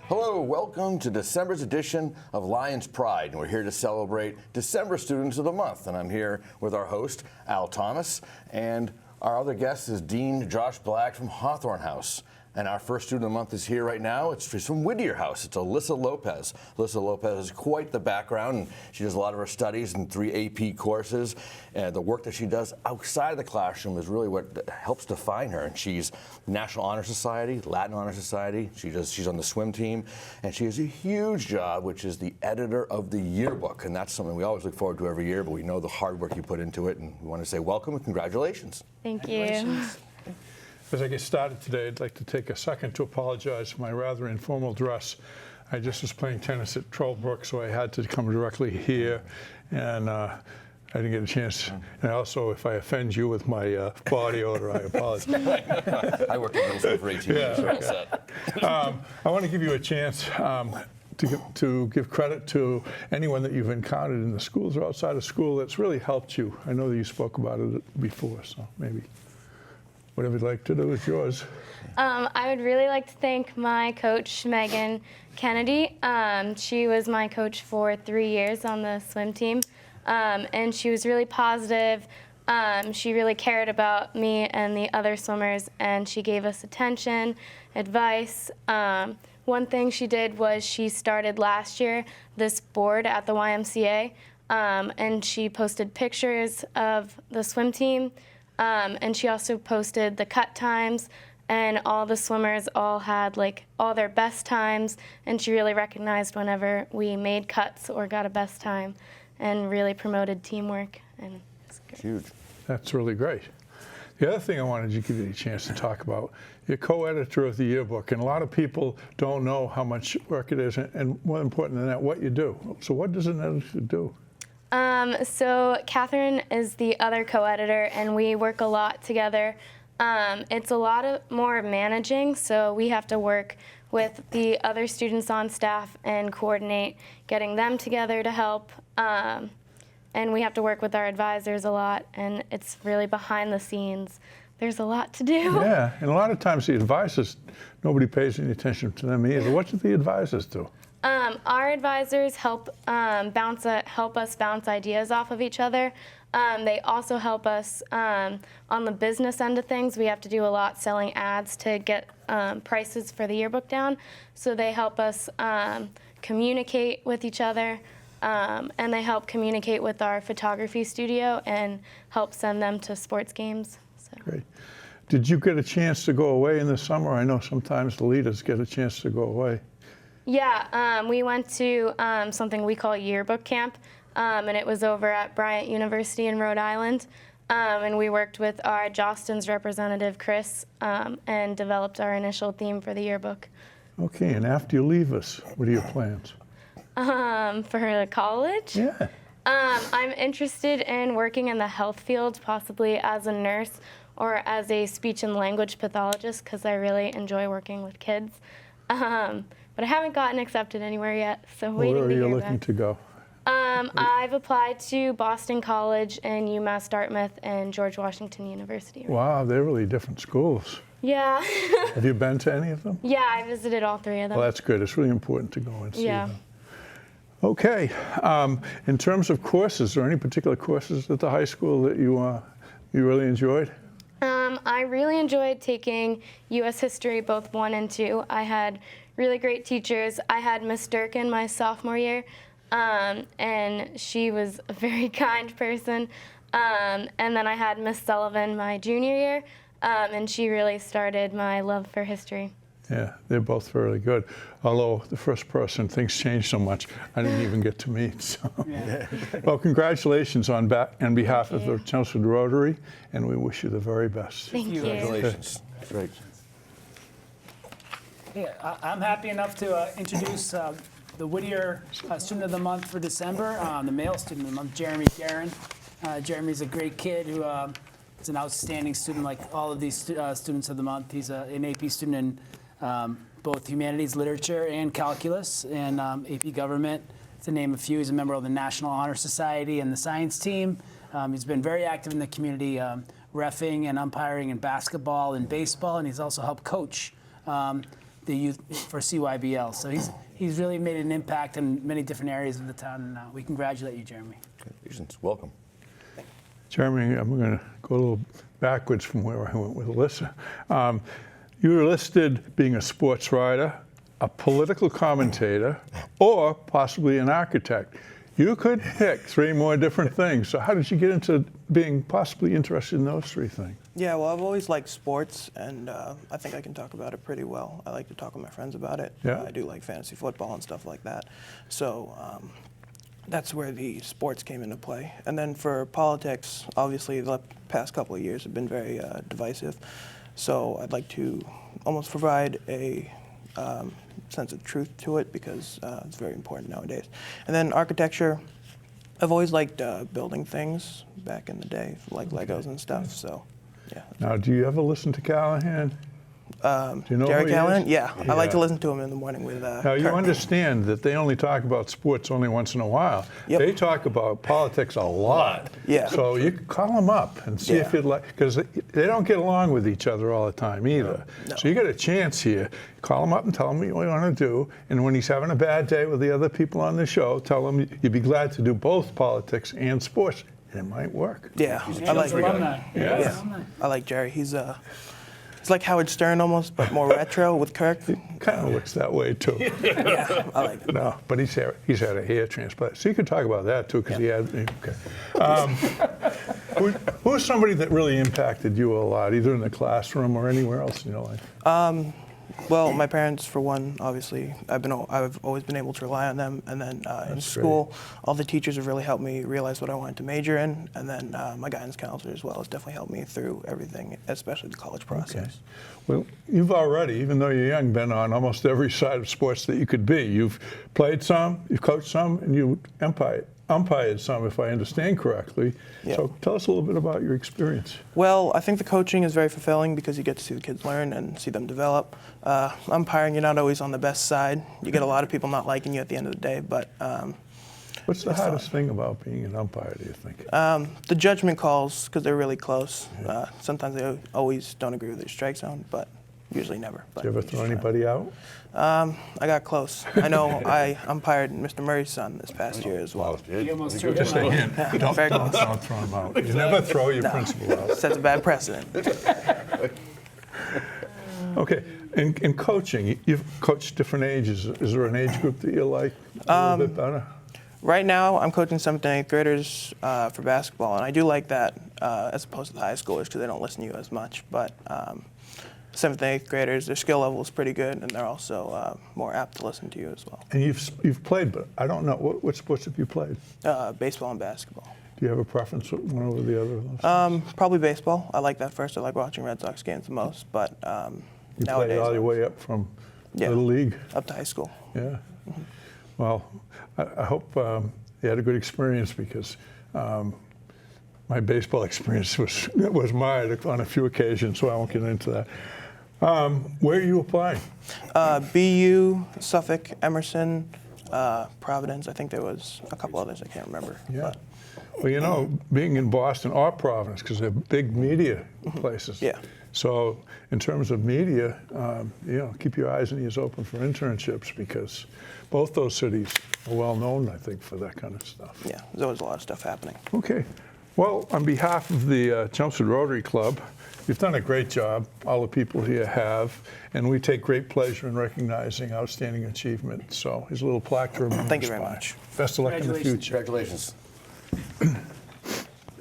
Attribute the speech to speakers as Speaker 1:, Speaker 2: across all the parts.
Speaker 1: Hello, welcome to December's edition of Lions Pride, and we're here to celebrate December Students of the Month. And I'm here with our host, Al Thomas, and our other guest is Dean Josh Blagg from Hawthorne House. And our first student of the month is here right now. It's from Whittier House. It's Alyssa Lopez. Alyssa Lopez has quite the background, and she does a lot of her studies in 3 AP courses. And the work that she does outside of the classroom is really what helps define her. And she's National Honor Society, Latin Honor Society. She's on the swim team, and she has a huge job, which is the editor of the yearbook. And that's something we always look forward to every year, but we know the hard work you put into it, and we want to say welcome and congratulations.
Speaker 2: Thank you.
Speaker 3: As I get started today, I'd like to take a second to apologize for my rather informal dress. I just was playing tennis at Trollbrook, so I had to come directly here, and I didn't get a chance. And also, if I offend you with my body odor, I apologize.
Speaker 1: I worked in middle school for 18 years, so all set.
Speaker 3: I want to give you a chance to give credit to anyone that you've encountered in the schools or outside of school that's really helped you. I know that you spoke about it before, so maybe. Whatever you'd like to do is yours.
Speaker 2: I would really like to thank my coach, Megan Kennedy. She was my coach for 3 years on the swim team, and she was really positive. She really cared about me and the other swimmers, and she gave us attention, advice. One thing she did was she started last year this board at the YMCA, and she posted pictures of the swim team. And she also posted the cut times, and all the swimmers all had like all their best times, and she really recognized whenever we made cuts or got a best time, and really promoted teamwork. And it's good.
Speaker 1: Huge.
Speaker 3: That's really great. The other thing I wanted to give you a chance to talk about, you're co-editor of the yearbook, and a lot of people don't know how much work it is, and more important than that, what you do. So what does an editor do?
Speaker 2: So Catherine is the other co-editor, and we work a lot together. It's a lot more managing, so we have to work with the other students on staff and coordinate getting them together to help. And we have to work with our advisors a lot, and it's really behind the scenes. There's a lot to do.
Speaker 3: Yeah, and a lot of times the advisors, nobody pays any attention to them either. What do the advisors do?
Speaker 2: Our advisors help us bounce ideas off of each other. They also help us on the business end of things. We have to do a lot selling ads to get prices for the yearbook down. So they help us communicate with each other, and they help communicate with our photography studio and help send them to sports games. So.
Speaker 3: Great. Did you get a chance to go away in the summer? I know sometimes the leaders get a chance to go away.
Speaker 2: Yeah, we went to something we call yearbook camp, and it was over at Bryant University in Rhode Island. And we worked with our Jostens representative, Chris, and developed our initial theme for the yearbook.
Speaker 3: Okay, and after you leave us, what are your plans?
Speaker 2: For college?
Speaker 3: Yeah.
Speaker 2: I'm interested in working in the health field, possibly as a nurse or as a speech and language pathologist, because I really enjoy working with kids. But I haven't gotten accepted anywhere yet, so waiting to hear back.
Speaker 3: Where are you looking to go?
Speaker 2: I've applied to Boston College and UMass Dartmouth and George Washington University.
Speaker 3: Wow, they're really different schools.
Speaker 2: Yeah.
Speaker 3: Have you been to any of them?
Speaker 2: Yeah, I visited all 3 of them.
Speaker 3: Well, that's good. It's really important to go and see
Speaker 2: Yeah.
Speaker 3: them. Okay. In terms of courses, are there any particular courses at the high school that you really enjoyed?
Speaker 2: I really enjoyed taking U.S. history, both 1 and 2. I had really great teachers. I had Miss Durkin my sophomore year, and she was a very kind person. And then I had Miss Sullivan my junior year, and she really started my love for history.
Speaker 3: Yeah, they're both really good. Although the first person, things change so much, I didn't even get to meet. So. Yeah. Well, congratulations on behalf of the Chelmsford Rotary, and we wish you the very best.
Speaker 2: Thank you.
Speaker 1: Congratulations. Great.
Speaker 4: Yeah, I'm happy enough to introduce the Whittier Student of the Month for December, the male Student of the Month, Jeremy Guerin. Jeremy's a great kid who is an outstanding student like all of these students of the month. He's an AP student in both humanities, literature, and calculus, and AP government, to name a few. He's a member of the National Honor Society and the science team. He's been very active in the community, reffing and umpiring in basketball and baseball, and he's also helped coach the youth for CYBL. So he's really made an impact in many different areas of the town, and we congratulate you, Jeremy.
Speaker 1: Congratulations. Welcome.
Speaker 3: Jeremy, I'm going to go a little backwards from where I went with Alyssa. You were listed being a sports writer, a political commentator, or possibly an architect. You could pick 3 more different things. So how did you get into being possibly interested in those 3 things?
Speaker 5: Yeah, well, I've always liked sports, and I think I can talk about it pretty well. I like to talk with my friends about it.
Speaker 3: Yeah.
Speaker 5: I do like fantasy football and stuff like that. So that's where the sports came into play. And then for politics, obviously the past couple of years have been very divisive. So I'd like to almost provide a sense of truth to it because it's very important nowadays. And then architecture, I've always liked building things back in the day, like Legos and stuff. So, yeah.
Speaker 3: Now, do you ever listen to Callahan? Do you know
Speaker 5: Jerry
Speaker 3: who he
Speaker 5: Callahan?
Speaker 3: is?
Speaker 5: Yeah, I like to listen to him in the morning with
Speaker 3: Now, you
Speaker 5: Kurt.
Speaker 3: understand that they only talk about sports only once in a while.
Speaker 5: Yep.
Speaker 3: They talk about politics a lot.
Speaker 5: Yeah.
Speaker 3: So you can call them up and see if
Speaker 5: Yeah.
Speaker 3: you'd like, because they don't get along with each other all the time either.
Speaker 5: No.
Speaker 3: So you get a chance here. Call him up and tell him what you want to do. And when he's having a bad day with the other people on the show, tell him you'd be glad to do both politics and sports. And it might work.
Speaker 5: Yeah, I like
Speaker 4: alumni.
Speaker 3: Yeah.
Speaker 5: I like Jerry. He's like Howard Stern almost, but more retro with Kirk.
Speaker 3: Kind of looks that way too.
Speaker 5: Yeah, I like it.
Speaker 3: No, but he's had a hair transplant, so you could talk about that too, because he had. Okay. Who's somebody that really impacted you a lot, either in the classroom or anywhere else in your life?
Speaker 5: Well, my parents, for one, obviously, I've always been able to rely on them. And then in school, all the teachers have really helped me realize what I wanted to major in. And then my guidance counselor as well has definitely helped me through everything, especially the college process.
Speaker 3: Okay. Well, you've already, even though you're young, been on almost every side of sports that you could be. You've played some, you've coached some, and you umpired some, if I understand correctly.
Speaker 5: Yeah.
Speaker 3: So tell us a little bit about your experience.
Speaker 5: Well, I think the coaching is very fulfilling because you get to see the kids learn and see them develop. Umpiring, you're not always on the best side. You get a lot of people not liking you at the end of the day, but
Speaker 3: What's the hardest thing about being an umpire, do you think?
Speaker 5: the judgment calls, because they're really close. Sometimes they always don't agree with your strike zone, but usually never. But
Speaker 3: Did you ever throw anybody out?
Speaker 5: I got close. I know I umpired Mr. Murray's son this past year as well.
Speaker 4: You almost threw
Speaker 3: Just
Speaker 4: him
Speaker 3: a
Speaker 4: out.
Speaker 3: hint.
Speaker 5: Very close.
Speaker 3: Don't throw them out. You never throw your principal out.
Speaker 5: Sets a bad precedent.
Speaker 3: Okay. In coaching, you've coached different ages. Is there an age group that you like a little bit better?
Speaker 5: Right now, I'm coaching 7th and 8th graders for basketball, and I do like that as opposed to the high schoolers because they don't listen to you as much. But 7th and 8th graders, their skill level is pretty good, and they're also more apt to listen to you as well.
Speaker 3: And you've played, but I don't know what sports have you played?
Speaker 5: Baseball and basketball.
Speaker 3: Do you have a preference one over the other? Of those?
Speaker 5: Probably baseball. I like that first. I like watching Red Sox games the most. But
Speaker 3: You
Speaker 5: nowadays,
Speaker 3: played all your way up from
Speaker 5: Yeah.
Speaker 3: Little League?
Speaker 5: up to high school.
Speaker 3: Yeah. Well, I hope you had a good experience because my baseball experience was mired on a few occasions, so I won't get into that. Where are you applying?
Speaker 5: BU, Suffolk, Emerson, Providence. I think there was a couple others. I can't remember.
Speaker 3: Yeah.
Speaker 5: But,
Speaker 3: Well, you know, being in Boston or Providence, because they're big media places.
Speaker 5: Yeah.
Speaker 3: So in terms of media, keep your eyes and ears open for internships because both those cities are well known, I think, for that kind of stuff.
Speaker 5: yeah, there's always a lot of stuff happening.
Speaker 3: Okay. Well, on behalf of the Chelmsford Rotary Club, you've done a great job. All the people here have, and we take great pleasure in recognizing outstanding achievement. So here's a little plaque to remember.
Speaker 5: Thank you
Speaker 3: us
Speaker 5: very
Speaker 3: by.
Speaker 5: much.
Speaker 3: Best of luck in the
Speaker 4: Congratulations.
Speaker 3: future.
Speaker 1: Congratulations.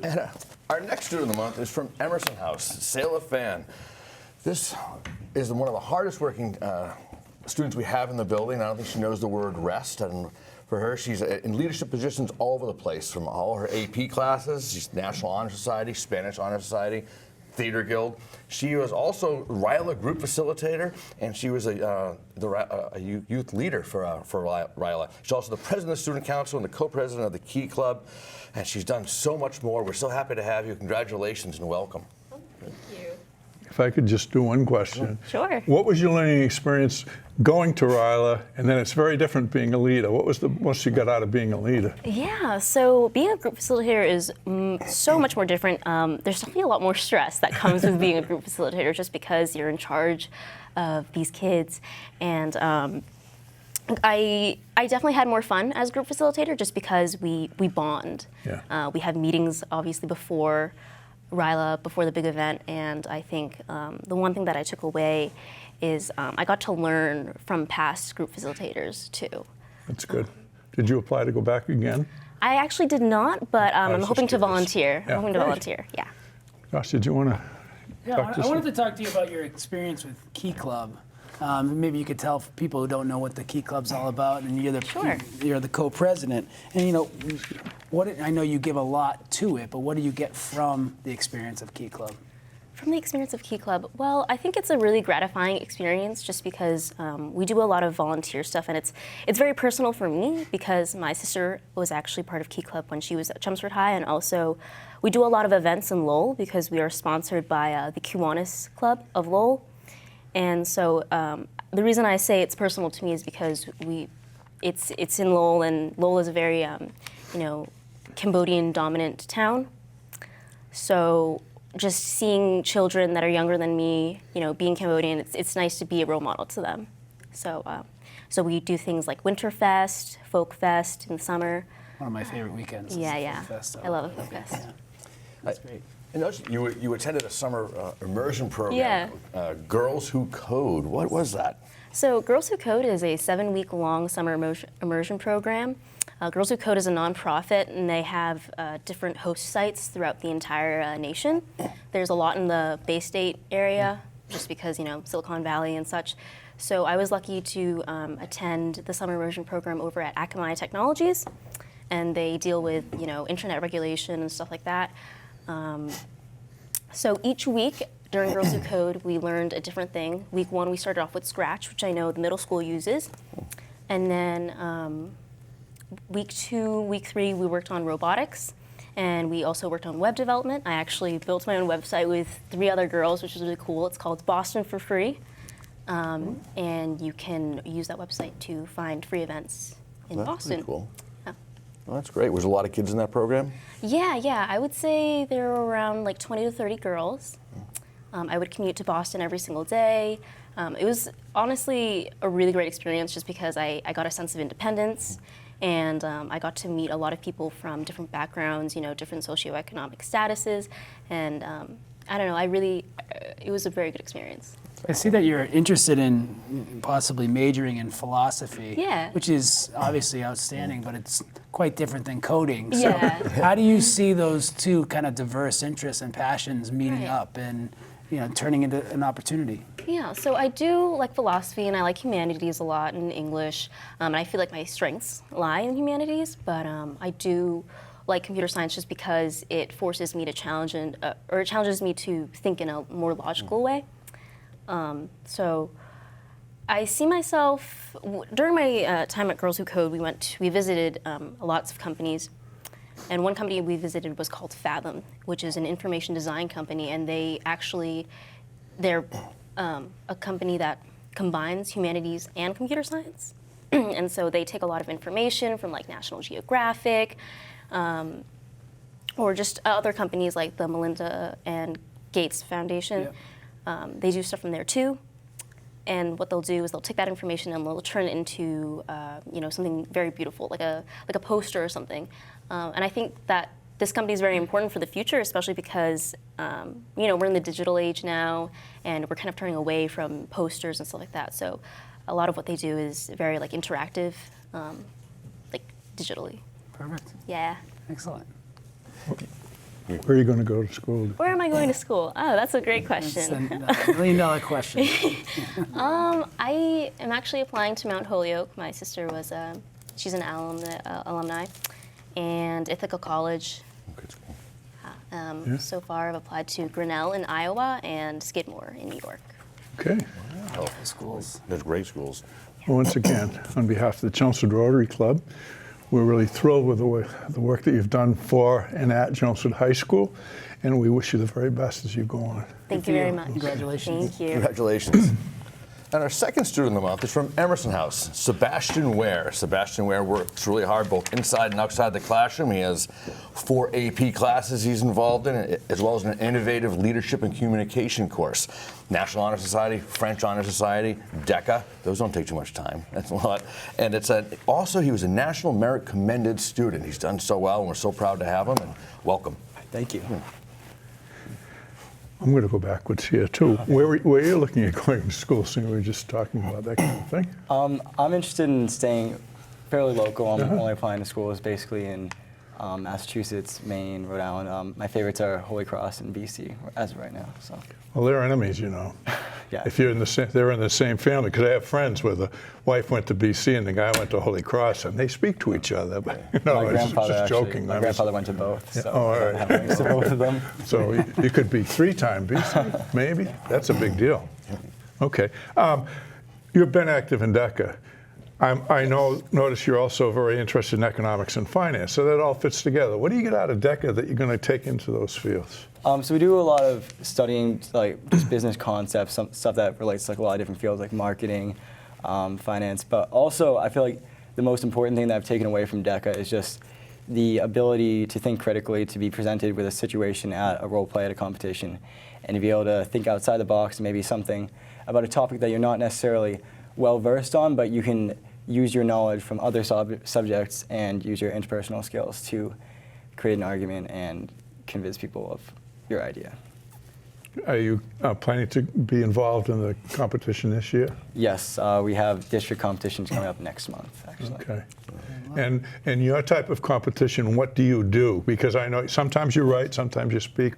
Speaker 1: And our next student of the month is from Emerson House, Seyla Phan. This is one of the hardest working students we have in the building. I don't think she knows the word rest. And for her, she's in leadership positions all over the place, from all her AP classes. She's National Honor Society, Spanish Honor Society, Theater Guild. She was also RILA group facilitator, and she was a youth leader for RILA. She's also the president of the student council and the co-president of the Key Club, and she's done so much more. We're so happy to have you. Congratulations and welcome.
Speaker 2: Thank you.
Speaker 3: If I could just do one question.
Speaker 2: Sure.
Speaker 3: What was your learning experience going to RILA, and then it's very different being a leader? What was the most you got out of being a leader?
Speaker 6: Yeah, so being a group facilitator is so much more different. There's definitely a lot more stress that comes with being a group facilitator just because you're in charge of these kids. And I definitely had more fun as group facilitator just because we bond.
Speaker 3: Yeah.
Speaker 6: We have meetings obviously before RILA, before the big event, and I think the one thing that I took away is I got to learn from past group facilitators too.
Speaker 3: That's good. Did you apply to go back again?
Speaker 6: I actually did not, but I'm
Speaker 3: was
Speaker 6: hoping
Speaker 3: just
Speaker 6: to
Speaker 3: curious.
Speaker 6: volunteer.
Speaker 3: Yeah,
Speaker 6: I'm hoping to
Speaker 3: great.
Speaker 6: volunteer, yeah.
Speaker 3: Josh, did you want to
Speaker 4: Yeah,
Speaker 3: talk to
Speaker 4: I
Speaker 3: us?
Speaker 4: wanted to talk to you about your experience with Key Club. Maybe you could tell people who don't know what the Key Club's all about, and
Speaker 6: Sure.
Speaker 4: you're the co-president. And you know, I know you give a lot to it, but what do you get from the experience of Key Club?
Speaker 6: From the experience of Key Club, well, I think it's a really gratifying experience just because we do a lot of volunteer stuff, and it's very personal for me because my sister was actually part of Key Club when she was at Chelmsford High, and also we do a lot of events in Lowell because we are sponsored by the Kiwanis Club of Lowell. And so the reason I say it's personal to me is because it's in Lowell, and Lowell is a very Cambodian dominant town. So just seeing children that are younger than me, being Cambodian, it's nice to be a role model to them. So we do things like Winterfest, Folk Fest in the summer.
Speaker 4: One of my favorite weekends. is
Speaker 6: Yeah,
Speaker 4: the
Speaker 6: yeah.
Speaker 4: Folk Fest, so-
Speaker 6: I love a Folk Fest.
Speaker 4: That's great.
Speaker 1: I noticed you attended a summer immersion program.
Speaker 6: Yeah.
Speaker 1: Girls Who Code. What was that?
Speaker 6: So Girls Who Code is a 7-week-long summer immersion program. Girls Who Code is a nonprofit, and they have different host sites throughout the entire nation. There's a lot in the Bay State area, just because, Silicon Valley and such. So I was lucky to attend the summer immersion program over at Akamai Technologies, and they deal with, internet regulation and stuff like that. So each week during Girls Who Code, we learned a different thing. Week 1, we started off with Scratch, which I know the middle school uses. And then week 2, week 3, we worked on robotics. And we also worked on web development. I actually built my own website with 3 other girls, which was really cool. It's called Boston for Free. And you can use that website to find free events in
Speaker 1: That's
Speaker 6: Boston.
Speaker 1: pretty cool.
Speaker 6: Yeah.
Speaker 1: Well, that's great. Was a lot of kids in that program?
Speaker 6: Yeah. I would say there were around like 20 to 30 girls. I would commute to Boston every single day. It was honestly a really great experience just because I got a sense of independence, and I got to meet a lot of people from different backgrounds, different socioeconomic statuses, and I don't know, it was a very good experience.
Speaker 4: I see that you're interested in possibly majoring in philosophy,
Speaker 6: Yeah.
Speaker 4: which is obviously outstanding, but it's quite different than coding. So
Speaker 6: Yeah.
Speaker 4: how do you see those two kind of diverse interests and passions meeting
Speaker 6: Right.
Speaker 4: up and turning into an opportunity?
Speaker 6: Yeah, so I do like philosophy and I like humanities a lot and English, and I feel like my strengths lie in humanities, but I do like computer science just because it forces me to challenge or it challenges me to think in a more logical way. So I see myself, during my time at Girls Who Code, we visited lots of companies, and one company we visited was called Fathom, which is an information design company, and they're a company that combines humanities and computer science. And so they take a lot of information from like National Geographic, or just other companies like the Melinda and Gates Foundation.
Speaker 4: Yeah.
Speaker 6: They do stuff from there too. And what they'll do is they'll take that information and they'll turn it into something very beautiful, like a poster or something. And I think that this company is very important for the future, especially because we're in the digital age now, and we're kind of turning away from posters and stuff like that. So a lot of what they do is very like interactive, like digitally.
Speaker 4: Perfect.
Speaker 6: Yeah.
Speaker 4: Excellent.
Speaker 3: Where are you going to go to school?
Speaker 6: Where am I going to school? Oh, that's a great
Speaker 4: That's
Speaker 6: question.
Speaker 4: the $1 million question.
Speaker 6: I am actually applying to Mount Holyoke. My sister was, she's an alumni, and Ithaca College.
Speaker 1: Good school.
Speaker 6: So far, I've applied to Grinnell in Iowa and Skidmore in New York.
Speaker 3: Okay.
Speaker 4: Schools.
Speaker 1: There's great schools.
Speaker 3: Well, once again, on behalf of the Chelmsford Rotary Club, we're really thrilled with the work that you've done for and at Chelmsford High School, and we wish you the very best as you go on.
Speaker 6: Thank you very much.
Speaker 4: Congratulations.
Speaker 6: Thank you.
Speaker 1: Congratulations. And our second student of the month is from Emerson House, Sebastian Ware. Sebastian Ware works really hard both inside and outside the classroom. He has 4 AP classes he's involved in, as well as an innovative leadership and communication course. National Honor Society, French Honor Society, DECA. Those don't take too much time. That's a lot. And also he was a National Merit Commended student. He's done so well, and we're so proud to have him. And welcome.
Speaker 7: Thank you.
Speaker 3: I'm going to go backwards here too. Where are you looking at going to school? So we were just talking about that kind of thing.
Speaker 7: I'm interested in staying fairly local. I'm only applying to schools basically in Massachusetts, Maine, Rhode Island. My favorites are Holy Cross and BC as of right now. So.
Speaker 3: Well, they're enemies, you know.
Speaker 7: Yeah.
Speaker 3: If you're in the same, they're in the same family. Because I have friends where the wife went to BC and the guy went to Holy Cross, and they speak to each other. But no,
Speaker 7: My
Speaker 3: I was
Speaker 7: grandfather
Speaker 3: just joking.
Speaker 7: My grandfather went to both, so
Speaker 3: Oh, all right.
Speaker 7: I have links to both of them.
Speaker 3: So you could be 3-time BC, maybe. That's a big deal. Okay. You've been active in DECA. I notice you're also very interested in economics and finance, so that all fits together. What do you get out of DECA that you're going to take into those fields?
Speaker 7: So we do a lot of studying, like just business concepts, some stuff that relates to like a lot of different fields, like marketing, finance. But also, I feel like the most important thing that I've taken away from DECA is just the ability to think critically, to be presented with a situation at a role play at a competition, and to be able to think outside the box, maybe something about a topic that you're not necessarily well versed on, but you can use your knowledge from other subjects and use your interpersonal skills to create an argument and convince people of your idea.
Speaker 3: Are you planning to be involved in the competition this year?
Speaker 7: Yes, we have district competitions coming up next month, actually.
Speaker 3: Okay. And your type of competition, what do you do? Because I know sometimes you write, sometimes you speak.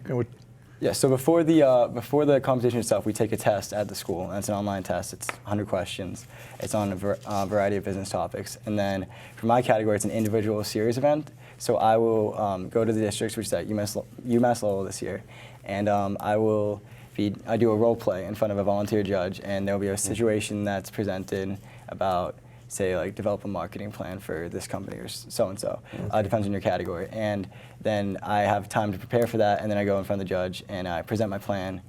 Speaker 7: Yeah, so before the competition itself, we take a test at the school, and it's an online test. It's 100 questions. It's on a variety of business topics. And then for my category, it's an individual series event. So I will go to the districts, which is at UMass Lowell this year, and I do a role play in front of a volunteer judge, and there'll be a situation that's presented about, say, like develop a marketing plan for this company or so-and-so. Depends on your category. And then I have time to prepare for that, and then I go in front of the judge and I present my plan,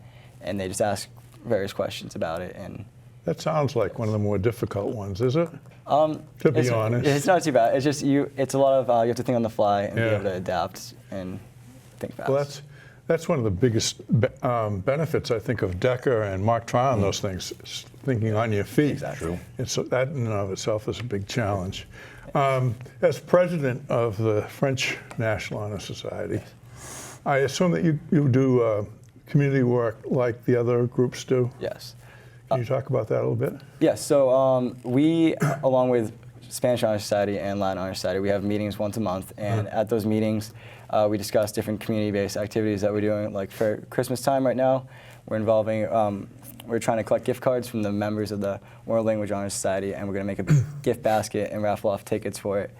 Speaker 7: and they just ask various questions about it. And
Speaker 3: that sounds like one of the more difficult ones, is it? To be honest.
Speaker 7: It's not too bad. It's just it's a lot of, you have to think on the fly and be able to adapt and think fast.
Speaker 3: Well, that's one of the biggest benefits, I think, of DECA and Mark Tron and those things, thinking on your feet.
Speaker 7: Exactly.
Speaker 3: And so that in and of itself is a big challenge. As president of the French National Honor Society, I assume that you do community work like the other groups do?
Speaker 7: Yes.
Speaker 3: Can you talk about that a little bit?
Speaker 7: Yes, so we, along with Spanish Honor Society and Latin Honor Society, we have meetings once a month, and at those meetings, we discuss different community-based activities that we're doing. Like for Christmas time right now, we're trying to collect gift cards from the members of the World Language Honor Society, and we're going to make a gift basket and raffle off tickets for it.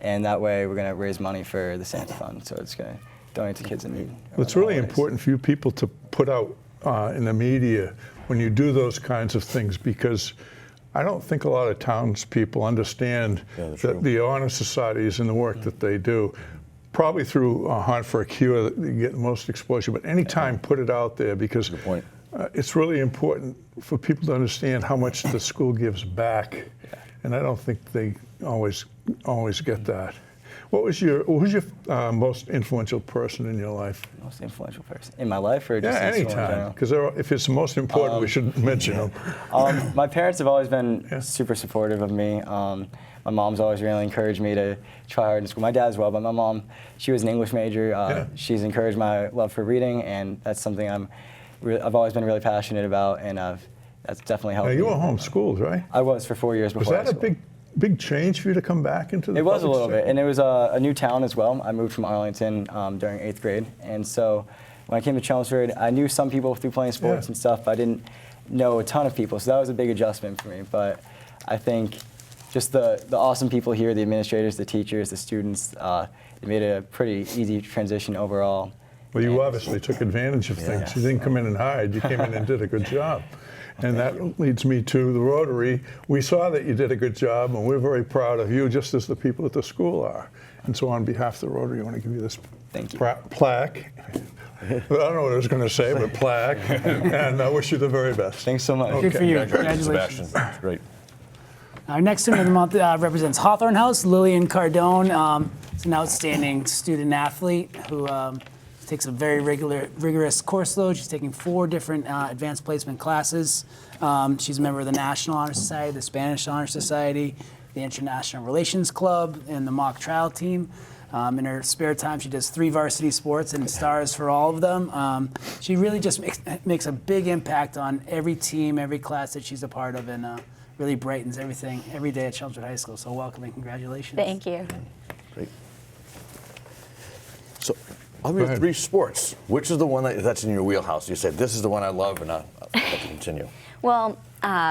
Speaker 7: And that way, we're going to raise money for the Santa Fund, so it's going to donate to kids in need.
Speaker 3: Well, it's really important for you people to put out in the media when you do those kinds of things, because I don't think a lot of townspeople understand that the honor societies and the work that they do. Probably through Hunt for a Cure that you get the most exposure, but anytime put it out there, because it's really important for people to understand how much the school gives back, and I don't think they always get that. Who's your most influential person in your life?
Speaker 7: Most influential person in my life, or just
Speaker 3: anytime? Because if it's the most important, we should mention them.
Speaker 7: My parents have always been super supportive of me. My mom's always really encouraged me to try hard in school. My dad as well, but my mom, she was an English major. She's encouraged my love for reading, and that's something I've always been really passionate about, and that's definitely helped me.
Speaker 3: Now, you were homeschooled, right?
Speaker 7: I was for 4 years before
Speaker 3: high school. Was that a big change for you to come back into the
Speaker 7: It was a little
Speaker 3: sector?
Speaker 7: bit, and it was a new town as well. I moved from Arlington during 8th grade, and so when I came to Chelmsford, I knew some people through playing sports and stuff, but I didn't know a ton of people, so that was a big adjustment for me. But I think just the awesome people here, the administrators, the teachers, the students, it made it a pretty easy transition overall.
Speaker 3: Well, you obviously took advantage of things. You didn't come in and hide. You came in and did a good job. And that leads me to the Rotary. We saw that you did a good job, and we're very proud of you, just as the people at the school are. And so on behalf of the Rotary, I want to give you this
Speaker 7: Thank you.
Speaker 3: Plaque. I don't know what I was going to say, but plaque. And I wish you the very best.
Speaker 7: Thanks so much.
Speaker 4: Good for you.
Speaker 1: Congratulations,
Speaker 4: Congratulations.
Speaker 1: Sebastian. That's great.
Speaker 4: Our next student of the month represents Hawthorne House, Lillian Cardonne. Is an outstanding student athlete who takes a very rigorous course load. She's taking 4 different advanced placement classes. She's a member of the National Honor Society, the Spanish Honor Society, the International Relations Club, and the mock trial team. In her spare time, she does 3 varsity sports and stars for all of them. She really just makes a big impact on every team, every class that she's a part of, and really brightens everything every day at Chelmsford High School. So welcome and congratulations.
Speaker 6: Thank you.
Speaker 1: Great. So, of your 3 sports, which is the one that's in your wheelhouse? You said, this is the one I love, and I'd like to continue.
Speaker 8: Well,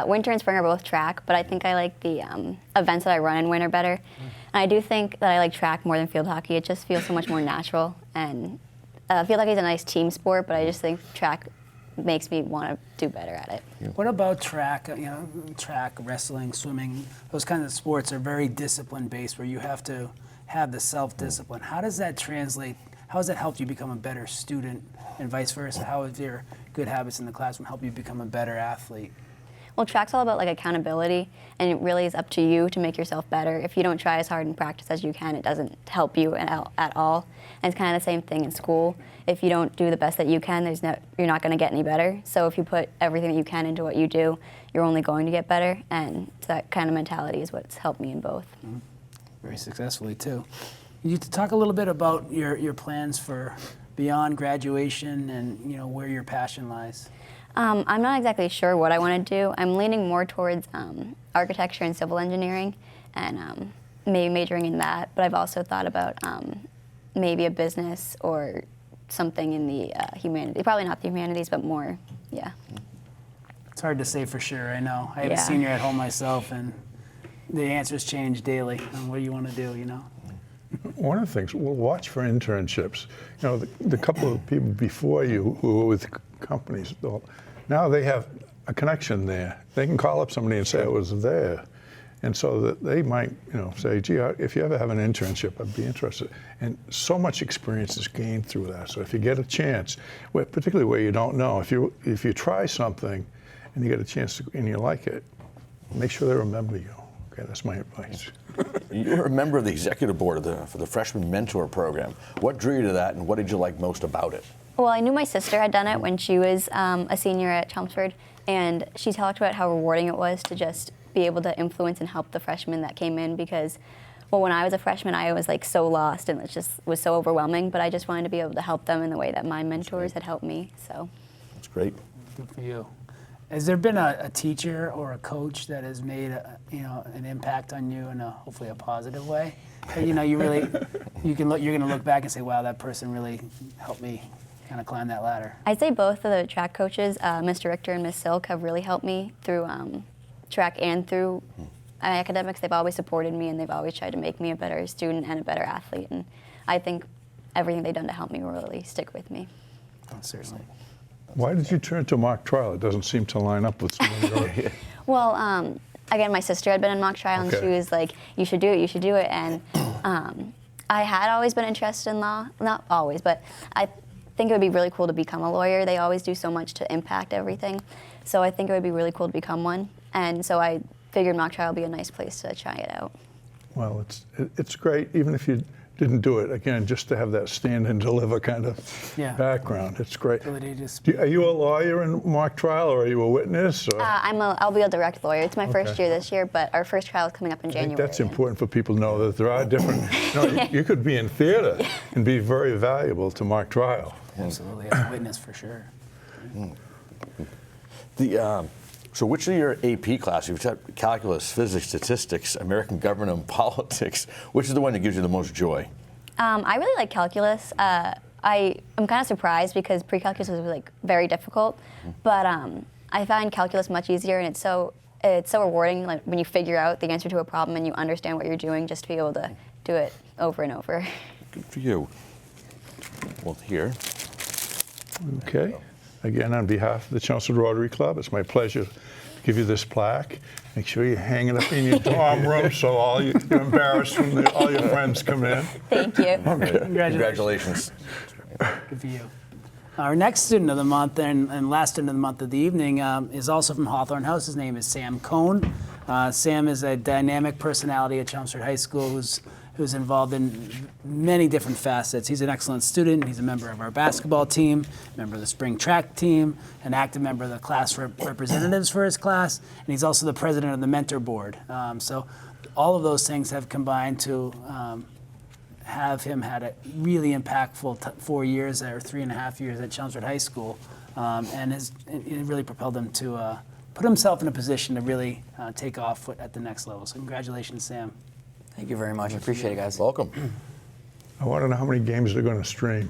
Speaker 8: winter and spring are both track, but I think I like the events that I run in winter better. And I do think that I like track more than field hockey. It just feels so much more natural. And field hockey is a nice team sport, but I just think track makes me want to do better at it.
Speaker 4: What about track? Track, wrestling, swimming, those kinds of sports are very discipline-based where you have to have the self-discipline. How does that translate? How has that helped you become a better student and vice versa? How have your good habits in the classroom helped you become a better athlete?
Speaker 8: Well, track's all about like accountability, and it really is up to you to make yourself better. If you don't try as hard in practice as you can, it doesn't help you at all. And it's kind of the same thing in school. If you don't do the best that you can, you're not going to get any better. So if you put everything that you can into what you do, you're only going to get better. And that kind of mentality is what's helped me in both.
Speaker 4: Mm-hmm. Very successfully too. You talk a little bit about your plans for beyond graduation and where your passion lies.
Speaker 8: I'm not exactly sure what I want to do. I'm leaning more towards architecture and civil engineering, and maybe majoring in that. But I've also thought about maybe a business or something in the humanities. Probably not the humanities, but more, yeah.
Speaker 4: It's hard to say for sure, I know. I have a senior at home myself, and the answers change daily on what do you want to do,
Speaker 3: One of the things, we'll watch for internships. The couple of people before you who were with companies, now they have a connection there. They can call up somebody and say it was there. And so that they might, say, gee, if you ever have an internship, I'd be interested. And so much experience is gained through that. So if you get a chance, particularly where you don't know, if you try something and you get a chance and you like it, make sure they remember you. Okay, that's my advice.
Speaker 1: You're a member of the executive board for the Freshman Mentor Program. What drew you to that, and what did you like most about it?
Speaker 8: Well, I knew my sister had done it when she was a senior at Chelmsford, and she talked about how rewarding it was to just be able to influence and help the freshmen that came in because, well, when I was a freshman, I was like so lost and it just was so overwhelming, but I just wanted to be able to help them in the way that my mentors had helped me, so.
Speaker 1: That's great.
Speaker 4: Good for you. Has there been a teacher or a coach that has made an impact on you in hopefully a positive way? That, you're going to look back and say, wow, that person really helped me kind of climb that ladder.
Speaker 8: I'd say both of the track coaches, Mr. Richter and Ms. Silk, have really helped me through track and through academics. They've always supported me and they've always tried to make me a better student and a better athlete. And I think everything they've done to help me will really stick with me.
Speaker 4: Oh, seriously.
Speaker 3: Why did you turn to mock trial? It doesn't seem to line up with some of your...
Speaker 8: Well, again, my sister had been in mock trial and she was like, you should do it, you should do it. And I had always been interested in law. Not always, but I think it would be really cool to become a lawyer. They always do so much to impact everything. So I think it would be really cool to become one. And so I figured mock trial would be a nice place to try it out.
Speaker 3: Well, it's great, even if you didn't do it, again, just to have that stand and deliver kind of background. It's great. Are you a lawyer in mock trial, or are you a witness? Or?
Speaker 8: I'll be a direct lawyer. It's my first year this year, but our first trial is coming up in January.
Speaker 3: I think that's important for people to know that there are different, you could be in theater and be very valuable to mock trial.
Speaker 4: Absolutely, as a witness for sure.
Speaker 1: So which of your AP classes, you've got calculus, physics, statistics, American government, and politics, which is the one that gives you the most joy?
Speaker 8: I really like calculus. I'm kind of surprised because pre-calculus was like very difficult, but I find calculus much easier, and it's so rewarding, like when you figure out the answer to a problem and you understand what you're doing, just to be able to do it over and over.
Speaker 1: Good for you. Well, here.
Speaker 3: Okay. Again, on behalf of the Chelmsford Rotary Club, it's my pleasure give you this plaque. Make sure you hang it up in your dorm room so you're embarrassed when all your friends come in.
Speaker 8: Thank you.
Speaker 1: Congratulations.
Speaker 4: Good for you. Our next student of the month and last student of the month of the evening is also from Hawthorne House. His name is Sam Cohn. Sam is a dynamic personality at Chelmsford High School who's involved in many different facets. He's an excellent student. He's a member of our basketball team, member of the spring track team, an active member of the class representatives for his class, and he's also the president of the mentor board. So all of those things have combined to have him had a really impactful 4 years or 3.5 years at Chelmsford High School, and it really propelled him to put himself in a position to really take off at the next level. So congratulations, Sam.
Speaker 9: Thank you very much. I appreciate it, guys.
Speaker 1: Welcome.
Speaker 3: I want to know how many games they're going to stream.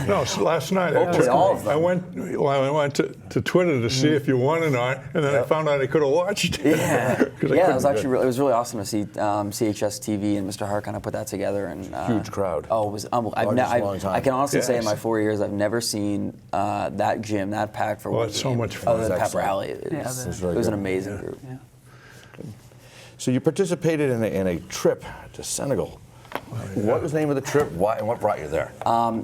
Speaker 3: No, so last night
Speaker 9: Hopefully all of them.
Speaker 3: I went to Twitter to see if you won or not, and then I found out I could have watched it.
Speaker 9: Yeah,
Speaker 3: Yeah,
Speaker 9: it was actually it was really awesome to see CHS TV and Mr. Hart kind of put that together. And
Speaker 1: Huge crowd.
Speaker 9: Oh, it was
Speaker 1: Largest in a long time.
Speaker 9: I can honestly say in
Speaker 3: Yes.
Speaker 9: my 4 years, I've never seen that gym that packed for
Speaker 3: Well,
Speaker 9: one
Speaker 3: it's so
Speaker 9: game
Speaker 3: much fun.
Speaker 9: other than
Speaker 1: It's
Speaker 9: pep
Speaker 1: excellent.
Speaker 9: rally. It was,
Speaker 1: It's very
Speaker 9: it was an
Speaker 1: good.
Speaker 9: amazing group.
Speaker 1: So you participated in a trip to Senegal. What was the name of the trip? Why and what brought you there?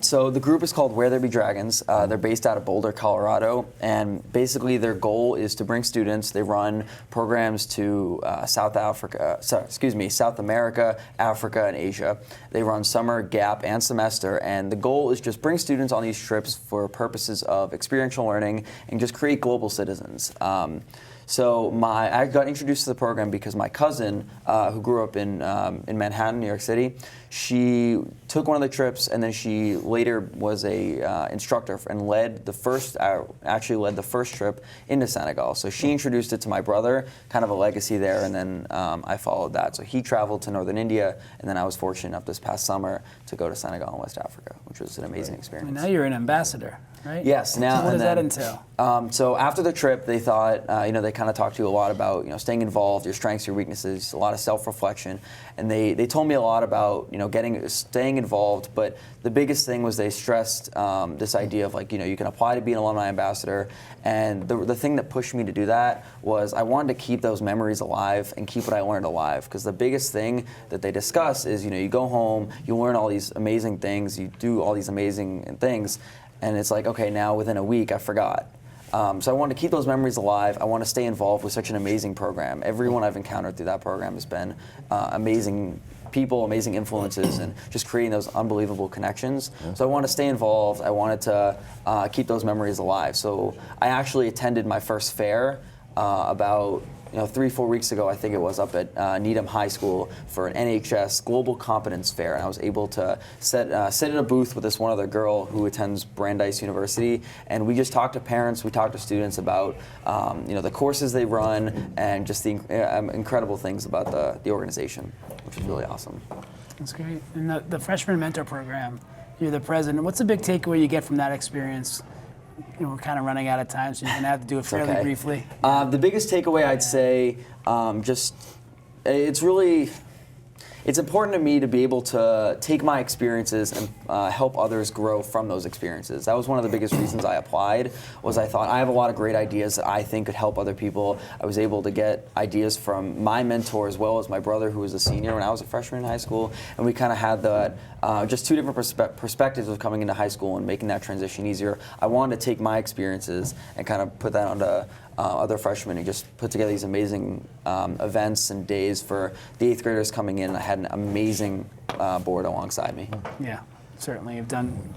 Speaker 9: So the group is called Ware There Be Dragons. They're based out of Boulder, Colorado, and basically their goal is to bring students. They run programs to South America, Africa, and Asia. They run summer, gap, and semester, and the goal is just bring students on these trips for purposes of experiential learning and just create global citizens. So I got introduced to the program because my cousin, who grew up in Manhattan, New York City, she took one of the trips, and then she later was a instructor and led the first trip into Senegal. So she introduced it to my brother, kind of a legacy there, and then I followed that. So he traveled to northern India, and then I was fortunate enough this past summer to go to Senegal and West Africa, which was an amazing experience.
Speaker 4: Now you're an ambassador, right?
Speaker 9: Yes. Now,
Speaker 4: So what
Speaker 9: and
Speaker 4: does that
Speaker 9: then-
Speaker 4: entail?
Speaker 9: So after the trip, they thought, they kind of talked to you a lot about, staying involved, your strengths, your weaknesses, a lot of self-reflection, and they told me a lot about, staying involved. But the biggest thing was they stressed this idea of you can apply to be an alumni ambassador, and the thing that pushed me to do that was I wanted to keep those memories alive and keep what I learned alive. Because the biggest thing that they discuss is, you go home, you learn all these amazing things, you do all these amazing things, and it's like, okay, now within a week I forgot. So I want to keep those memories alive. I want to stay involved with such an amazing program. Everyone I've encountered through that program has been amazing people, amazing influences, and just creating those unbelievable connections. So I want to stay involved. I wanted to keep those memories alive. So I actually attended my first fair about 3-4 weeks ago, I think it was, up at Needham High School for an NHS Global Competence Fair, and I was able to sit in a booth with this one other girl who attends Brandeis University, and we just talked to parents, we talked to students about the courses they run, and just the incredible things about the organization, which is really awesome.
Speaker 4: That's great. And the freshman mentor program, you're the president. What's the big takeaway you get from that experience? We're kind of running out of time, so you're going to have to do it fairly
Speaker 9: Okay.
Speaker 4: briefly.
Speaker 9: The biggest takeaway, I'd say, it's important to me to be able to take my experiences and help others grow from those experiences. That was one of the biggest reasons I applied, was I thought I have a lot of great ideas that I think could help other people. I was able to get ideas from my mentor as well as my brother, who was a senior when I was a freshman in high school, and we kind of had just two different perspectives of coming into high school and making that transition easier. I wanted to take my experiences and kind of put that onto other freshmen and just put together these amazing events and days for the 8th graders coming in. I had an amazing board alongside me.
Speaker 4: Yeah, certainly. You've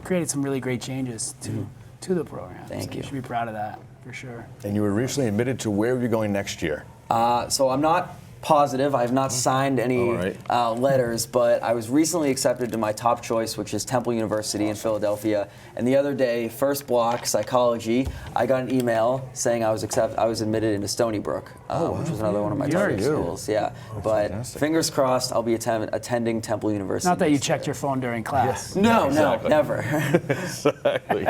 Speaker 4: created some really great changes to the program.
Speaker 9: Thank
Speaker 4: So
Speaker 9: you.
Speaker 4: should be proud of that, for sure.
Speaker 1: And you were recently admitted to where you're going next year.
Speaker 9: So I'm not positive. I have not signed any letters, but I was recently accepted to my top choice, which is Temple University in Philadelphia. And the other day, first block, psychology, I got an email saying I was admitted into Stony Brook, which was another one of my target schools. Yeah, but
Speaker 1: fantastic.
Speaker 9: fingers crossed, I'll be attending Temple University.
Speaker 4: Not that you
Speaker 9: next
Speaker 4: checked your phone during class.
Speaker 9: year. No,
Speaker 1: Exactly.
Speaker 9: no, never.
Speaker 1: Exactly.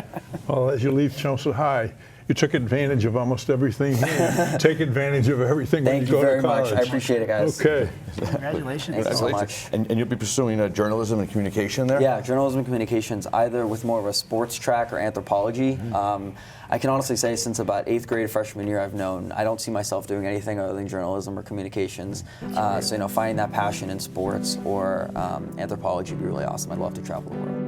Speaker 3: Well, as you leave Chelmsford High, You took advantage of almost everything here. Take advantage of everything when
Speaker 9: Thank
Speaker 3: you
Speaker 9: you
Speaker 3: go
Speaker 9: very
Speaker 3: to college.
Speaker 9: much. I appreciate it, guys.
Speaker 3: Okay.
Speaker 4: Congratulations.
Speaker 9: Thank you so much.
Speaker 1: And you'll be pursuing journalism and communication there?
Speaker 9: Yeah, journalism and communications, either with more of a sports track or anthropology. I can honestly say since about 8th grade freshman year I don't see myself doing anything other than journalism or communications. So finding that passion in sports or anthropology would be really awesome. I'd love to travel the world.